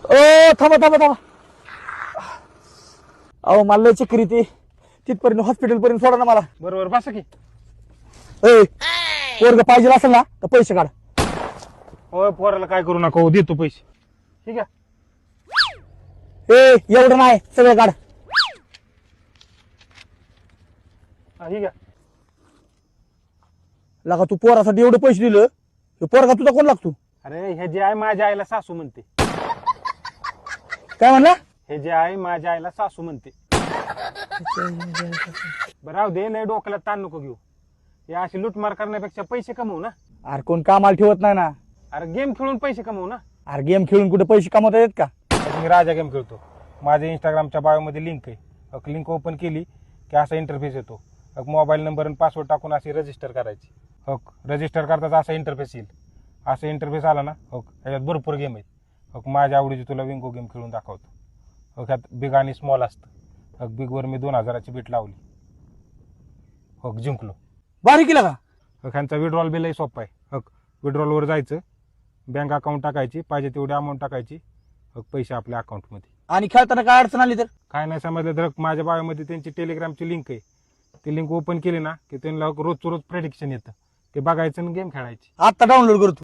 ओ थांबा थांबा थांबा. अहो मला लय चक्कर येते. तिथपर्यंत हॉस्पिटल पर्यंत सोडा ना मला. बरोबर बसा की. ए पोरग पाहिजे असेल ना तर पैसे काढ. होय पोराला काय करू नका, हो देतो पैसे. ठीक आहे. ए एवढं नाही, सगळं काढ. हा, ठीक आहे. लगा तू पोरासाठी एवढे पैसे दिलं, हे पोरगा तुझा कोण लागतो? अरे हे जे आहे माझ्या आईला सासू म्हणते. काय म्हणला? हे जे आहे माझ्या आईला सासू म्हणते. बरं राहू दे, लय डोक्याला ताण नको घेऊ. हे अशी लुटमार करण्यापेक्षा पैसे कमवू ना. अरे कोण कामाला ठेवत नाही ना. अरे गेम खेळून पैसे कमवू ना. अरे गेम खेळून कुठे पैसे कमवता येत का? मी राजा गेम खेळतो. माझ्या इंस्टाग्रामच्या बायोमध्ये लिंक आहे. लिंक ओपन केली की असा इंटरफेस येतो. मोबाईल नंबर आणि पासवर्ड टाकून अशी रजिस्टर करायची. रजिस्टर करताच असा इंटरफेस येईल. असं इंटरफेस आला ना, ह्याच्यात भरपूर गेम आहेत. माझ्या आवडीची तुला विंगो गेम खेळून दाखवतो. ह्यात बिग आणि स्मॉल असतं. बिगवर मी 2000ची बीट लावली. जिंकलो. भारी केला का? ह्यांचा विड्रॉल बिलही सोपा आहे. विड्रॉलवर जायचं, बँक अकाउंट टाकायची, पाहिजे तेवढी अमाऊंट टाकायची, पैसे आपल्या अकाउंटमध्ये. आणि खेळताना काय अडचण आली तर? काय नाही समजलं तर माझ्या बायोमध्ये त्यांची टेलिग्रामची लिंक आहे. ती लिंक ओपन केली ना की त्यांना रोजचं रोज प्रेडिक्शन येतं. ते बघायचं आणि गेम खेळायची. आता डाउनलोड करतो.